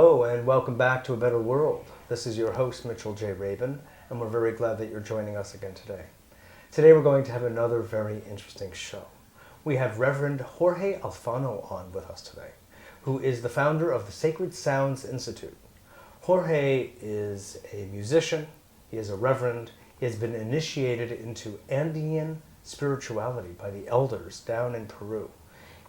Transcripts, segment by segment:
Hello and welcome back to A Better World. This is your host, Mitchell J. Rabin, and we're very glad that you're joining us again today. Today we're going to have another very interesting show. We have Reverend Jorge Alfano on with us today, who is the founder of the Sacred Sounds Institute. Jorge is a musician, he is a reverend, he has been initiated into Andean spirituality by the elders down in Peru.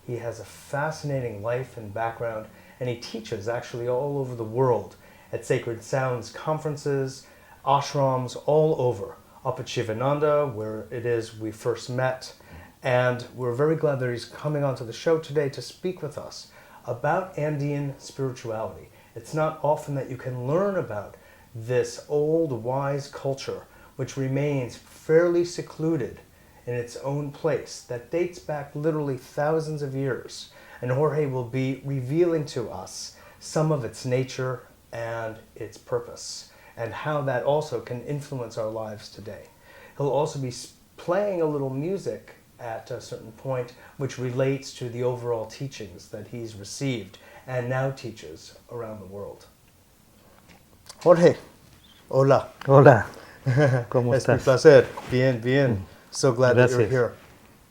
He has a fascinating life and background, and he teaches actually all over the world at Sacred Sounds conferences, ashrams all over, up at Sivananda, where it is we first met. And we're very glad that he's coming onto the show today to speak with us about Andean spirituality. It's not often that you can learn about this old, wise culture, which remains fairly secluded in its own place, that dates back literally thousands of years. And Jorge will be revealing to us some of its nature and its purpose, and how that also can influence our lives today. He'll also be playing a little music at a certain point, which relates to the overall teachings that he's received and now teaches around the world. Jorge, hola. Hola, ¿cómo Es mi estás? placer. Bien, bien. So glad that you're Gracias. here.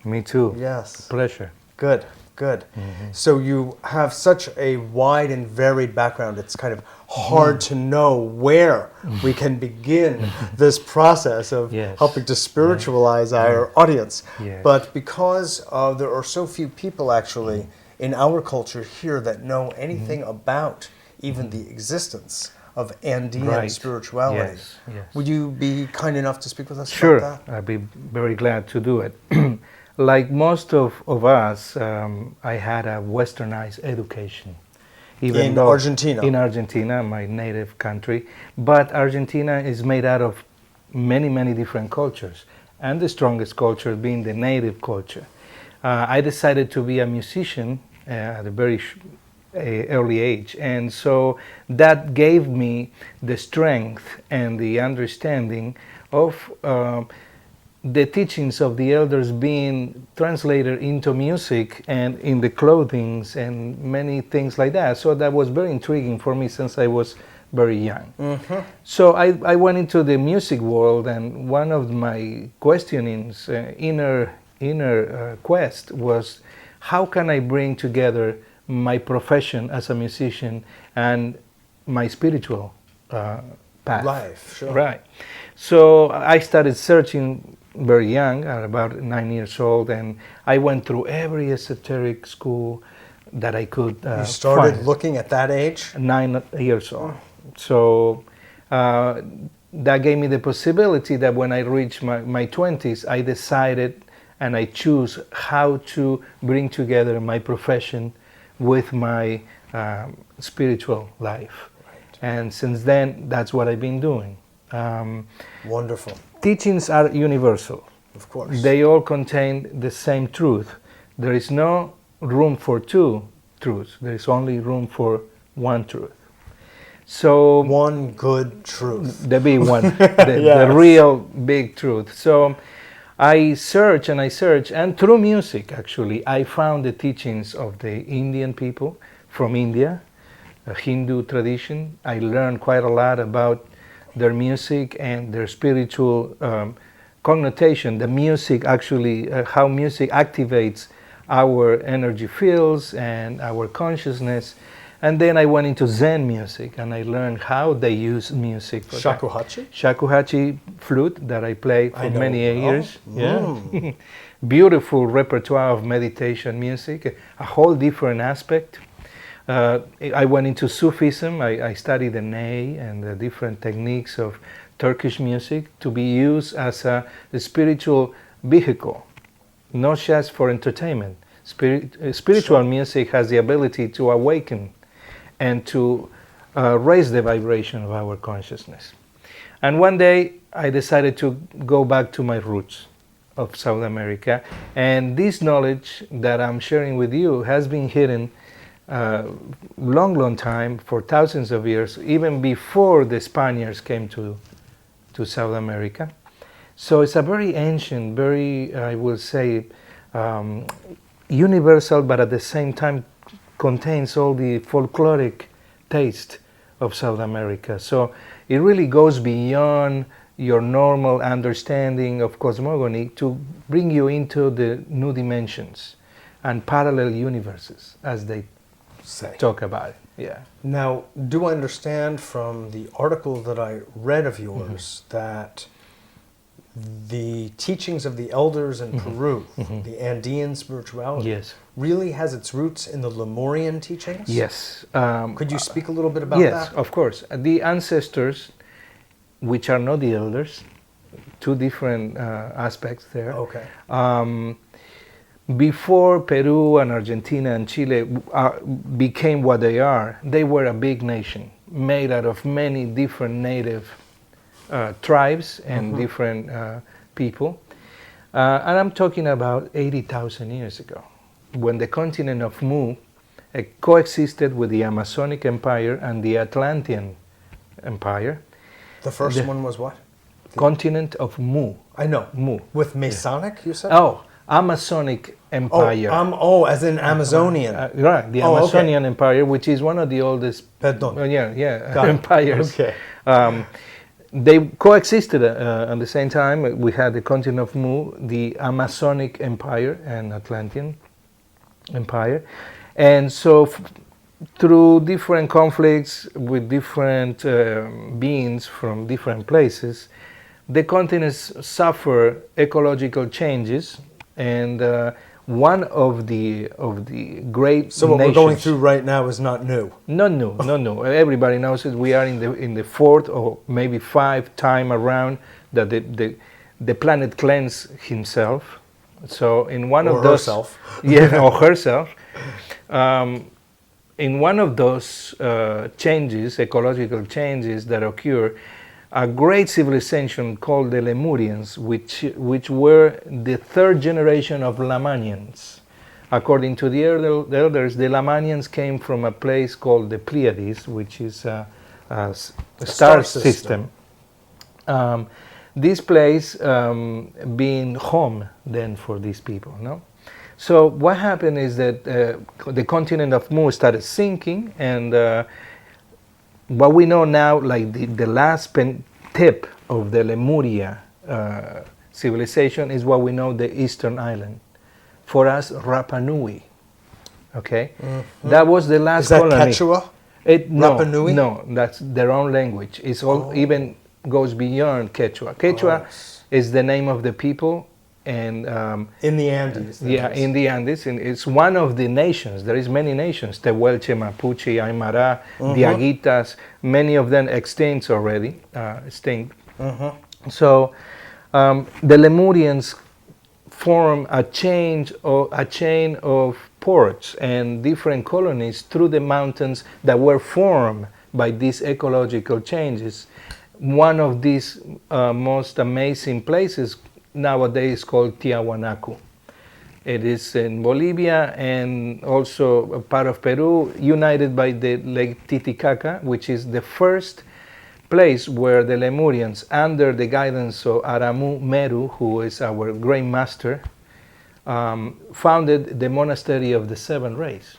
Me too. Yes. Pleasure. Good, good. So you have such a wide and varied background. It's kind of hard to know where we can begin this process of Yes. helping to spiritualize our audience. Yes. But because there are so few people actually in our culture here that know anything about even the existence of Andean Right. spirituality. Yes, yes. Would you be kind enough to speak with us Sure, about that? I'd be very glad to do it. Like most of us, I had a westernized education. In Argentina? In Argentina, my native country. But Argentina is made out of many, many different cultures. And the strongest culture being the native culture. I decided to be a musician at a very early age, and so that gave me the strength and the understanding of the teachings of the elders being translated into music and in the clothings and many things like that. So that was very intriguing for me since I was very young. So I went into the music world, and one of my questionings, inner quest was, how can I bring together my profession as a musician and my spiritual path? Life, sure. Right. So I started searching very young, at about 9 years old, and I went through every esoteric school that I could You started find. looking at that age? 9 years old. So that gave me the possibility that when I reached my 20s, I decided and I choose how to bring together my profession with my spiritual life. Right. And since then, that's what I've been doing. Wonderful. Teachings are universal. Of course. They all contain the same truth. There is no room for two truths. There is only room for one truth. So One good truth. the big one, the Yes. real big truth. So I search, and through music, actually, I found the teachings of the Indian people from India, a Hindu tradition. I learned quite a lot about their music and their spiritual connotation. The music, actually, how music activates our energy fields and our consciousness. And then I went into Zen music, and I learned how they use music. For that. Shakuhachi? Shakuhachi flute that I play I for know many well. years. Yeah. Beautiful repertoire of meditation music, a whole different aspect. I went into Sufism. I studied the ney and the different techniques of Turkish music to be used as a spiritual vehicle, not just for entertainment. Spiritual music has the ability to awaken and to raise the vibration of our consciousness. And one day I decided to go back to my roots of South America, and this knowledge that I'm sharing with you has been hidden long time, for thousands of years, even before the Spaniards came to South America. So it's a very ancient, very, I will say, universal, but at the same time contains all the folkloric taste of South America. So it really goes beyond your normal understanding of cosmogony to bring you into the new dimensions and parallel universes, as they talk about it. Yeah. Now, do I understand from the article that I read of yours that the teachings of the elders in Peru, the Andean spirituality, Yes. really has its roots in the Lemurian teachings? Yes. Could you speak a little bit about yes, that? of course. The ancestors, which are not the elders, two different aspects there. Okay. Before Peru and Argentina and Chile became what they are, they were a big nation made out of many different native tribes and different people. And I'm talking about 80,000 years ago, when the continent of Mu coexisted with the Amazonic Empire and the Atlantean Empire. The first one was what? Continent of Mu. I know. Mu. With Masonic, you said? Oh, Amazonic Empire. As in Amazonian. Right, the Amazonian Empire, which is one of the oldest Pardon. empires. Okay. They coexisted at the same time. We had the continent of Mu, the Amazonic Empire, and Atlantean Empire. And so through different conflicts with different beings from different places, the continents suffer ecological changes, and one of the great So what nations, we're going through right now is not new. not new. Everybody knows it. We are in the fourth or maybe fifth time around that the planet cleansed himself. So in one of those, herself. or herself. In one of those changes, ecological changes that occur, a great civilization called the Lemurians, which were the third generation of Lamanians. According to the elders, the Lamanians came from a place called the Pleiades, which is a star system. This place being home then for these people, no? So what happened is that the continent of Mu started sinking, and what we know now, like the last tip of the Lemuria civilization, is what we know the Eastern Island. For us, Rapa Nui. Okay, that was the last Is that colony. Quechua? No, Rapa Nui? no, that's their own language. It's all even goes beyond Quechua. Quechua is the name of the people. And in the Andes. in the Andes, and it's one of the nations. There is many nations: Tehuelche, Mapuche, Aymara, Diaguitas. Many of them extinct already. So the Lemurians form a chain of ports and different colonies through the mountains that were formed by these ecological changes. One of these most amazing places nowadays called Tiahuanaco. It is in Bolivia and also a part of Peru, united by the Lake Titicaca, which is the first place where the Lemurians, under the guidance of Aramu Meru, who is our great master, founded the monastery of the Seven Rays.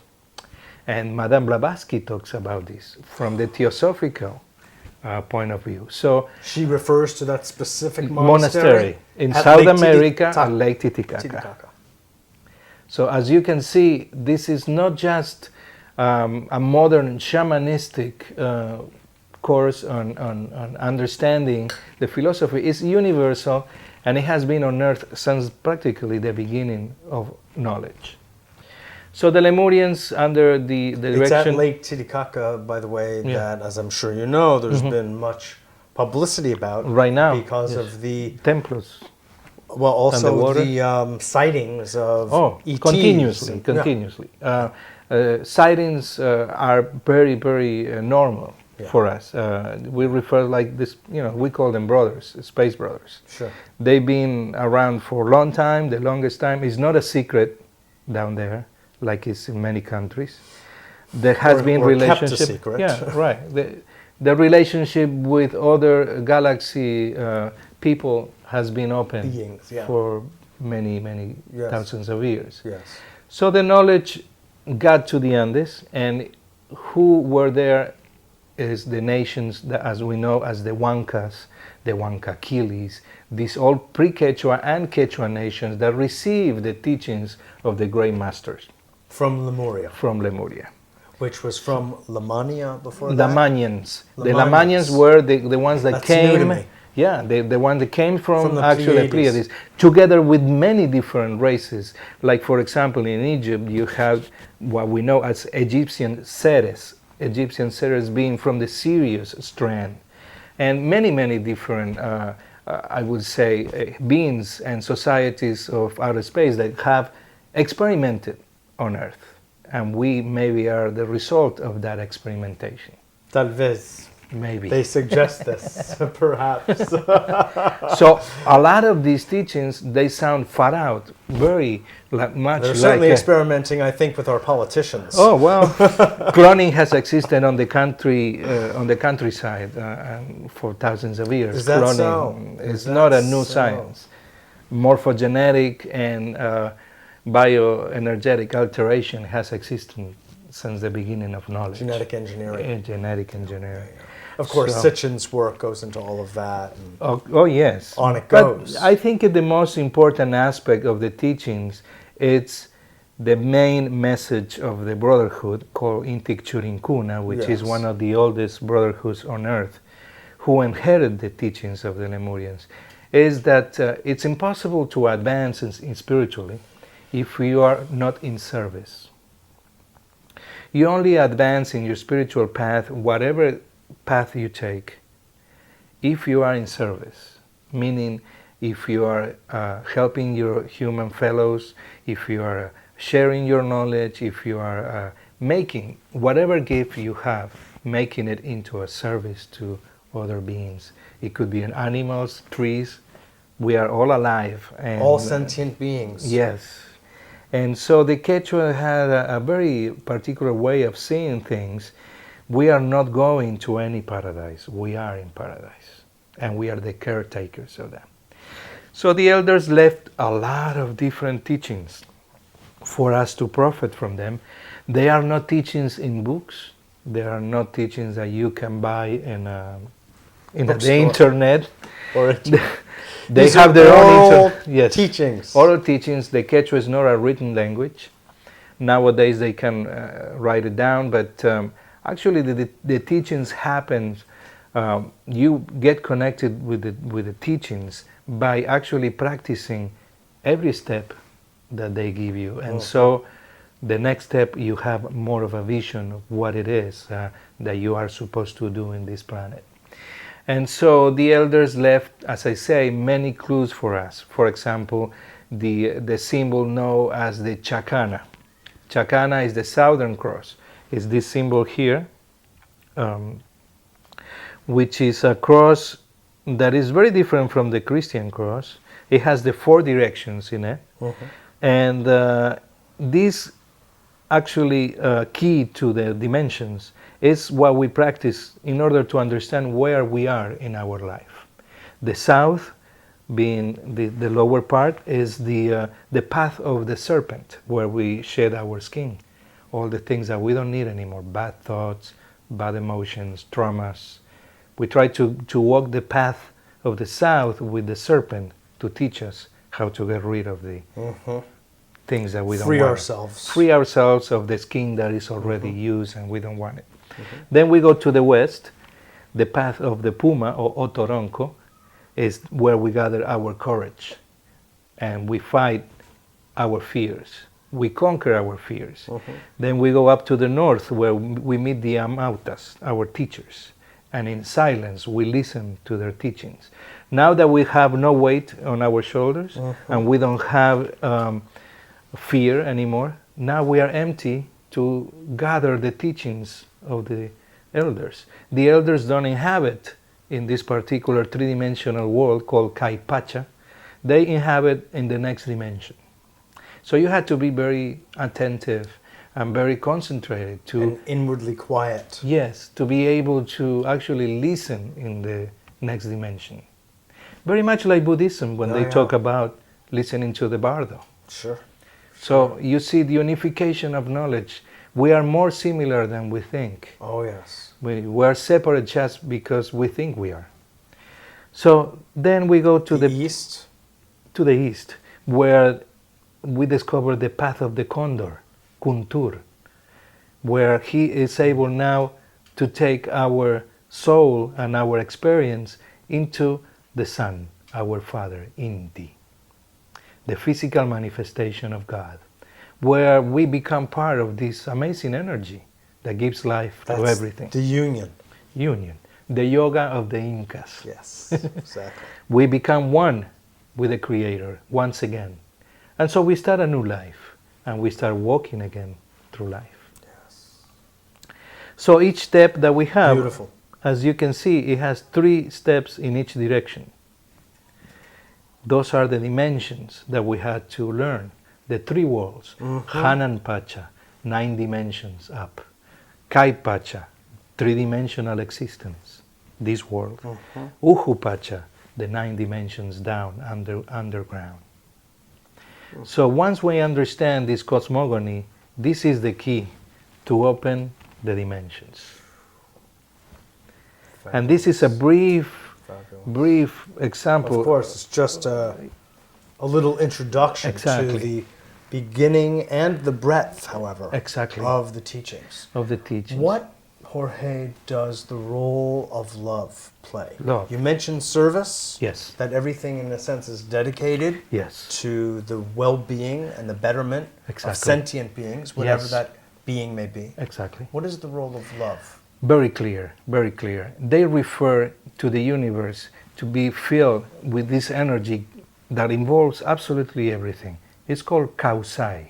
And Madame Blavatsky talks about this from the theosophical point of view. So she refers to that specific monastery in South America at Lake Titicaca. So as you can see, this is not just a modern shamanistic course on understanding the philosophy. It's universal, and it has been on Earth since practically the beginning of knowledge. So the Lemurians, under the direction... It's at Lake Titicaca, by the way, that, as I'm sure you know, there's been much publicity about right now because of the templos. Well, also the sightings of ETs. Continuously. Sightings are very, very normal for us. We refer like this, we call them brothers, space brothers. Sure. They've been around for a long time, the longest time. It's not a secret down there, like it's in many countries. There has been relationship. Kept a secret. Yeah, right. The relationship with other galaxy people has been open beings, for many, many thousands of years. Yes. So the knowledge got to the Andes, and who were there is the nations that, as we know, as the Huancas, the Huancaquilis, these all pre-Quechua and Quechua nations that received the teachings of the great masters. From Lemuria. From Lemuria. Which was from Lamania before Lamanians. that? The Lamanians were the ones that That's came. new to me. Yeah, the one that came from the actually Pleiades. Pleiades, together with many different races. Like, for example, in Egypt, you have what we know as Egyptian Ceres. Egyptian Ceres being from the Sirius strand. And many, many different, I would say, beings and societies of outer space that have experimented on Earth. And we maybe are the result of that experimentation. Tal vez. Maybe. They suggest this, perhaps. So a lot of these teachings, they sound far out, very much They're like... certainly experimenting, I think, with our politicians. Oh, well, cloning has existed on the countryside for thousands of years. Is that cloning so? is not a new science. Morphogenetic and bioenergetic alteration has existed since the beginning of knowledge. Genetic engineering. Genetic engineering. Of course, So- Sitchin's work goes into all of that. And Oh yes. On it But goes. I think the most important aspect of the teachings, it's the main message of the brotherhood called Intik Churinkuna, which is Yes. one of the oldest brotherhoods on earth, who inherited the teachings of the Lemurians, is that it's impossible to advance spiritually if you are not in service. You only advance in your spiritual path, whatever path you take, if you are in service, meaning if you are helping your human fellows, if you are sharing your knowledge, if you are making whatever gift you have, making it into a service to other beings. It could be in animals, trees. We are all alive. And, all sentient beings. Yes. And so the Quechua had a very particular way of seeing things. We are not going to any paradise. We are in paradise. And we are the caretakers of that. So the elders left a lot of different teachings for us to profit from them. They are not teachings in books. They are not teachings that you can buy in the Bookstore. internet. Or They These have are their own oral teachings. Oral teachings. The Quechua is not a written language. Nowadays they can write it down, but actually the teachings happen. You get connected with the teachings by actually practicing every step that they give you, and so the next step you have more of a vision of what it is that you are supposed to do in this planet. And so the elders left, as I say, many clues for us. For example, the symbol known as the chacana. Chacana is the Southern Cross. It's this symbol here, which is a cross that is very different from the Christian cross. It has the 4 directions in it. And this actually key to the dimensions is what we practice in order to understand where we are in our life. The south, being the lower part, is the path of the serpent, where we shed our skin. All the things that we don't need anymore, bad thoughts, bad emotions, traumas. We try to walk the path of the south with the serpent to teach us how to get rid of the things that we don't want. Free ourselves of the skin that is already used and we don't want it. Then we go to the west. The path of the Puma or Otoronco is where we gather our courage and we fight our fears. We conquer our fears. Then we go up to the north where we meet the Amautas, our teachers, and in silence we listen to their teachings. Now that we have no weight on our shoulders and we don't have fear anymore, now we are empty to gather the teachings of the elders. The elders don't inhabit in this particular 3-dimensional world called Kaipacha. They inhabit in the next dimension. So you had to be very attentive and very concentrated to... And inwardly quiet. Yes, to be able to actually listen in the next dimension. Very much like Buddhism when they talk about listening to the bardo. Sure. So you see the unification of knowledge. We are more similar than we think. Oh yes. We're separate just because we think we are. So then we go to the east, to the east, where we discover the path of the condor, Kuntur, where he is able now to take our soul and our experience into the sun, our Father, Inti, the physical manifestation of God, where we become part of this amazing energy that gives life to everything. The union. Union, the yoga of the Incas. Yes, exactly. We become one with the Creator once again. And so we start a new life, and we start walking again through life. Yes. So each step that we have, Beautiful. as you can see, it has 3 steps in each direction. Those are the dimensions that we had to learn. The 3 worlds, Hanan Pacha, 9 dimensions up. Kai Pacha, 3-dimensional existence, this world. Uhu Pacha, the 9 dimensions down, underground. So once we understand this cosmogony, this is the key to open the dimensions. Fabulous. And this is a brief Fabulous. example. Of course, it's just a little introduction Exactly. to the beginning and the breadth, however, Exactly. of the teachings. Of the teachings. What, Jorge, does the role of love play? Love. You mentioned service. Yes. That everything, in a sense, is dedicated Yes. to the well-being and the betterment Exactly. of sentient beings, whatever Yes. that being may be. Exactly. What is the role of love? Very clear, very clear. They refer to the universe to be filled with this energy that involves absolutely everything. It's called Kausai.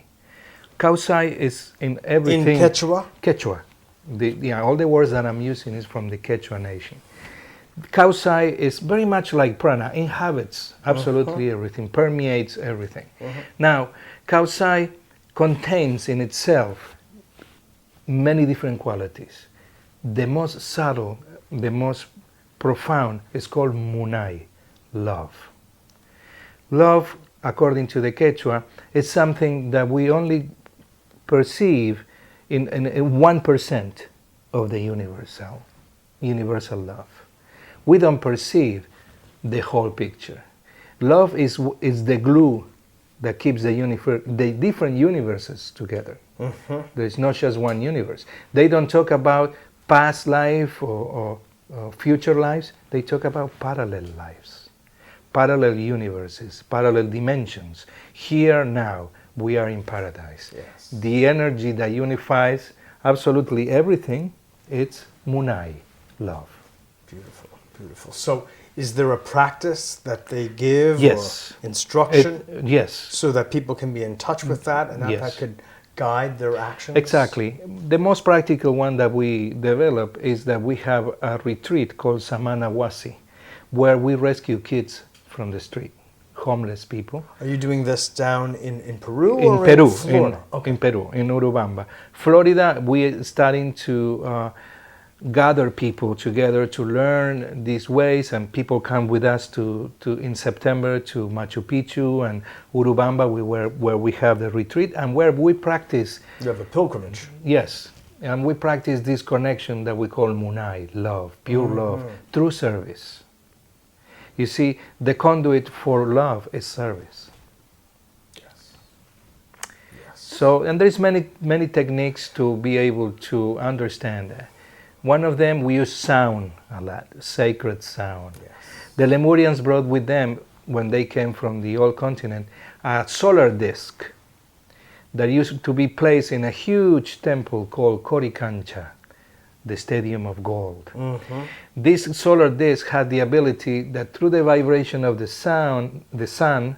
Kausai is in everything. In Quechua? Quechua. All the words that I'm using is from the Quechua nation. Kausai is very much like prana, inhabits absolutely everything, permeates everything. Now, Kausai contains in itself many different qualities. The most subtle, the most profound is called Munai, love. Love, according to the Quechua, is something that we only perceive in 1% of the universal love. We don't perceive the whole picture. Love is the glue that keeps the different universes together. There is not just one universe. They don't talk about past life or future lives. They talk about parallel lives, parallel universes, parallel dimensions. Here now, we are in paradise. Yes. The energy that unifies absolutely everything, it's Munai, love. Beautiful, beautiful. So, is there a practice that they give, Yes. or instruction, Yes. so that people can be in touch with that, and that, Yes. that could guide their actions? Exactly. The most practical one that we develop is that we have a retreat called Samanawasi, where we rescue kids from the street, homeless people. Are you doing this down in Peru In or Peru, in Florida? in Peru, in Urubamba. Florida, we're starting to gather people together to learn these ways, and people come with us to in September to Machu Picchu and Urubamba, where we have the retreat and where we practice. You have a pilgrimage. Yes, and we practice this connection that we call Munai, love, pure love, through service. You see, the conduit for love is service. Yes. Yes. So, and there's many techniques to be able to understand that. One of them, we use sound a lot, sacred sound. Yes. The Lemurians brought with them, when they came from the old continent, a solar disk that used to be placed in a huge temple called Coricancha, the Stadium of Gold. This solar disk had the ability that through the vibration of the sun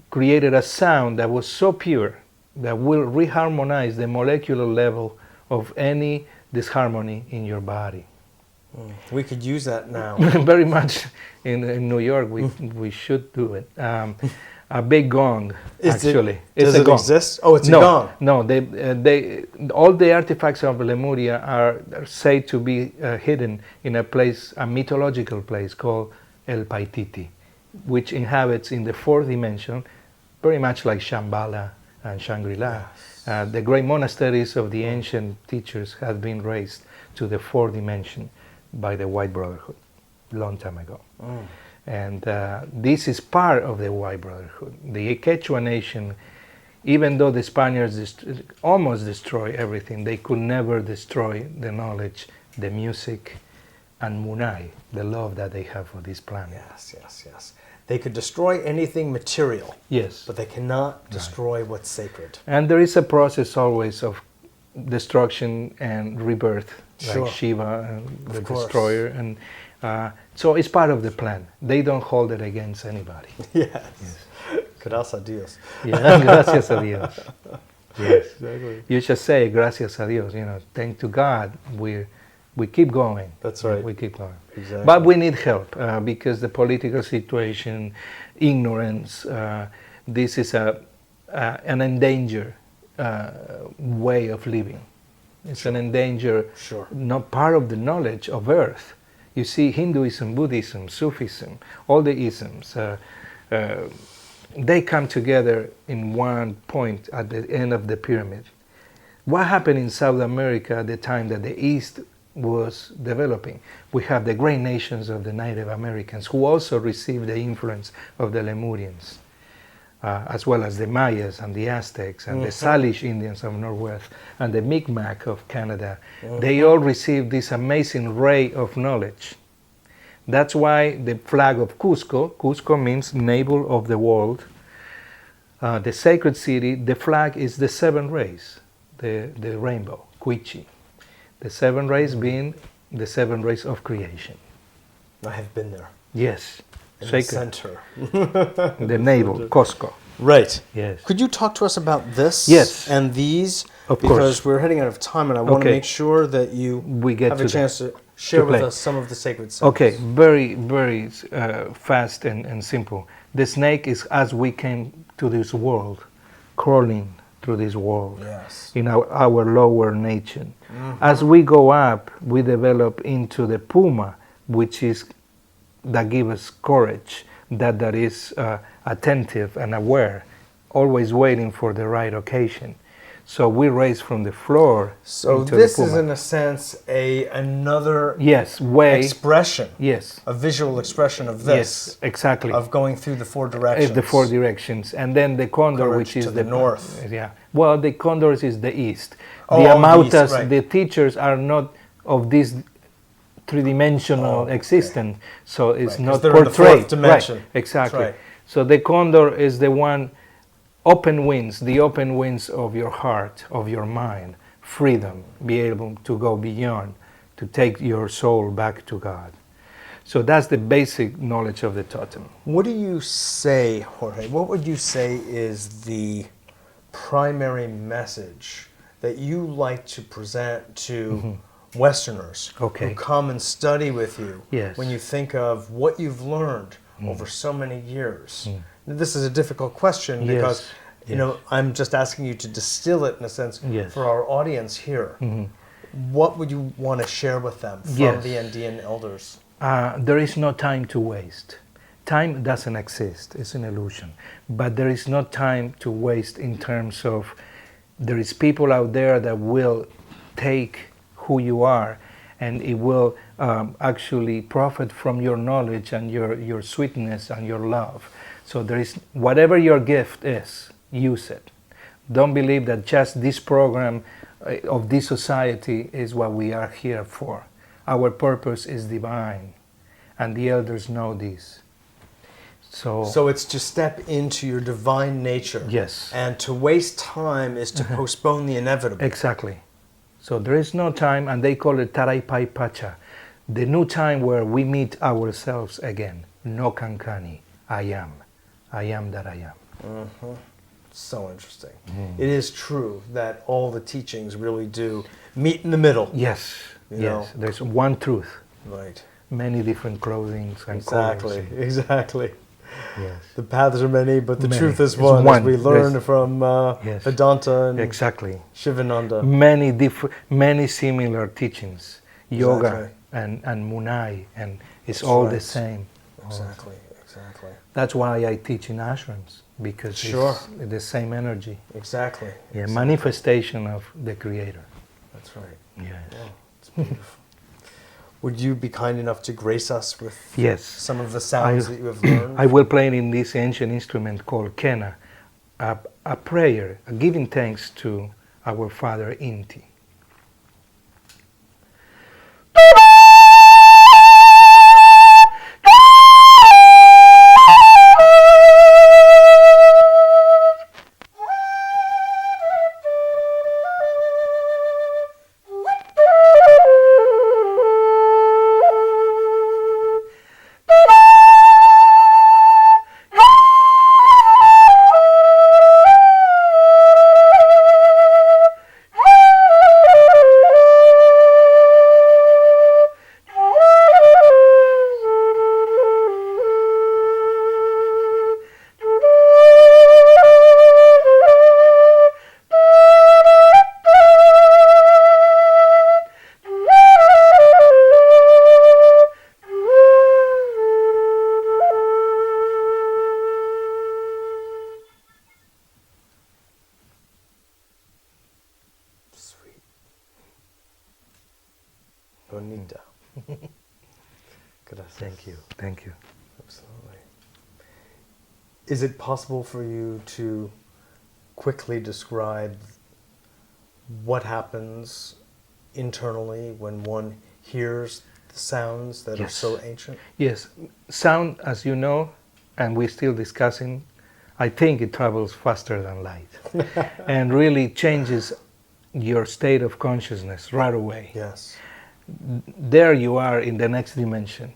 created a sound that was so pure that will reharmonize the molecular level of any disharmony in your body. We could use that now. Very much in New York, we should do it. A big gong, actually. Does it exist? Oh, it's a no, gong. No, they all the artifacts of Lemuria are said to be hidden in a place, a mythological place called El Paititi, which inhabits in the 4th dimension, very much like Shambhala and Shangri-La. Yes. The great monasteries of the ancient teachers have been raised to the fourth dimension by the White Brotherhood, long time ago. And this is part of the White Brotherhood. The Quechua nation, even though the Spaniards almost destroy everything, they could never destroy the knowledge, the music, and Munai, the love that they have for this planet. Yes, yes, yes. They could destroy anything material. Yes. But they cannot destroy what's sacred. And there is a process always of destruction and rebirth, Sure. like Shiva, and the course. destroyer. And so it's part of the plan. They don't hold it against anybody. Yes. Gracias a Dios. Yeah, gracias a Dios. Yes. Exactly. You just say, gracias a Dios, thank to God, we keep going. That's right. We keep going. Exactly. But we need help because the political situation, ignorance, this is an endangered way of living. It's an endangered, Sure. not part of the knowledge of earth. You see, Hinduism, Buddhism, Sufism, all the isms, they come together in one point at the end of the pyramid. What happened in South America at the time that the East was developing? We have the great nations of the Native Americans who also received the influence of the Lemurians, as well as the Mayas and the Aztecs and the Salish Indians of Northwest and the Mi'kmaq of Canada. They all received this amazing ray of knowledge. That's why the flag of Cusco means navel of the world, the sacred city, the flag is the seven rays, the rainbow, Quichi. The seven rays being the seven rays of creation. I have been there. Yes. In Sacred. the center. The navel, Cusco. Right. Yes. Could you talk to us about this Yes. and these? Of because course. we're heading out of time and I want to Okay. make sure that you We get have to a chance to share with play. us some of the sacred symbols. Okay, very, very fast and simple. The snake is as we came to this world, crawling through this world Yes. in our lower nature. As we go up, we develop into the puma, which is that gives us courage, that is attentive and aware, always waiting for the right occasion. So we raise from the floor. So into this the is puma. in a sense another way. expression, Yes. a visual expression of this, Yes, exactly. of going through the four directions. It's the four directions, and then the condor, Courage which is to the north. Yeah. Well, the condors is the east. Oh, the the Amautas, east, right. the teachers are not of this three-dimensional okay. existence, so it's Right, 'cause not they're in the portrayed. fourth dimension. Right, exactly. That's right. So the condor is the one open wings, the open wings of your heart, of your mind, freedom, be able to go beyond, to take your soul back to God. So that's the basic knowledge of the totem. What do you say, Jorge? What would you say is the primary message that you like to present to Westerners Okay. who come and study with you? Yes. When you think of what you've learned over so many years. This is a difficult question because you know I'm just asking you to distill it in a sense Yes. for our audience here. What would you want to share with them from Yes. the Andean elders? There is no time to waste. Time doesn't exist, it's an illusion. But there is no time to waste in terms of there is people out there that will take who you are and it will actually profit from your knowledge and your sweetness and your love. So there is, whatever your gift is, use it. Don't believe that just this program of this society is what we are here for. Our purpose is divine, and the elders know this. So it's to step into your divine nature. Yes. And to waste time is to postpone the inevitable. Exactly. So there is no time, and they call it Taraipai Pacha, the new time where we meet ourselves again. No kankani, I am that I am. So interesting. It is true that all the teachings really do meet in the middle. Yes, You yes. know. There's one truth, Right. many different clothing and Exactly. colors. Exactly. Yes. The paths are many, but the Many. truth is It's one. As one. we learn There's- from Yes. Vedanta and Exactly. Shivananda. Many similar teachings, yoga Exactly. and munai, and it's That's all right. the same. Exactly. Exactly. That's why I teach in ashrams, because Sure. it's the same energy. Exactly. Yeah, manifestation of the Creator. That's right. Yes. Yeah. It's beautiful. Would you be kind enough to grace us with Yes. some of the sounds that you have learned? I will play in this ancient instrument called kena, a prayer, a giving thanks to our Father Inti. Bonita. Gracias. Thank you. Thank you. Absolutely. Is it possible for you to quickly describe what happens internally when one hears the sounds that are Yes. so ancient? Yes. Sound, as you know, and we're still discussing, I think it travels faster than light and really changes your state of consciousness right away. Yes. There you are in the next dimension,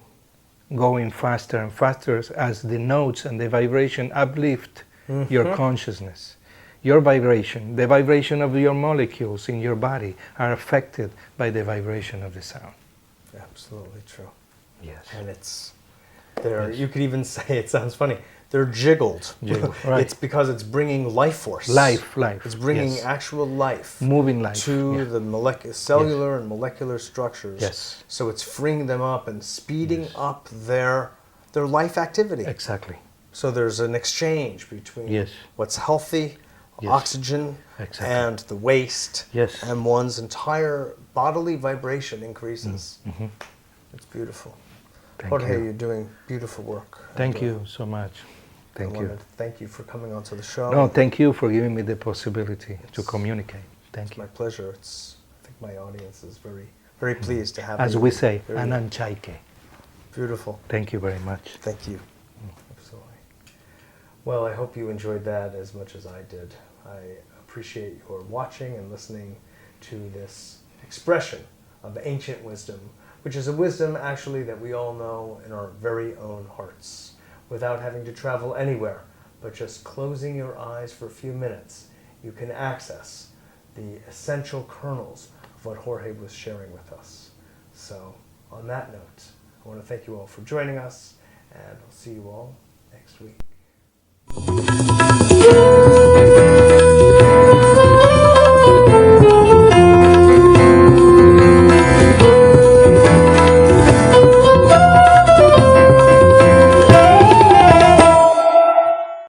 going faster and faster as the notes and the vibration uplift your consciousness. Your vibration, the vibration of your molecules in your body are affected by the vibration of the sound. Absolutely true. Yes. And it's there. Yes. You could even say, it sounds funny, they're jiggled. Right. It's because it's bringing life force. Life. It's bringing yes. actual life moving life to the cellular and molecular structures. Yes. So it's freeing them up and speeding Yes. up their life activity. Exactly. So there's an exchange between Yes. what's healthy, Yes. oxygen, Exactly. and the waste, Yes. and one's entire bodily vibration increases. Mm-hmm. It's beautiful. Thank Jorge, you. you're doing beautiful work. Thank And, you so much. Thank I you. wanted to thank you for coming onto the show. No, thank you for giving me the possibility to communicate. Thank It's you. my pleasure. I think my audience is very, very pleased to have As you. we say, Very ananchaike. beautiful. Thank you very much. Thank you. Absolutely. Well, I hope you enjoyed that as much as I did. I appreciate your watching and listening to this expression of ancient wisdom, which is a wisdom actually that we all know in our very own hearts, without having to travel anywhere, but just closing your eyes for a few minutes, you can access the essential kernels of what Jorge was sharing with us. So, on that note, I want to thank you all for joining us, and I'll see you all next week.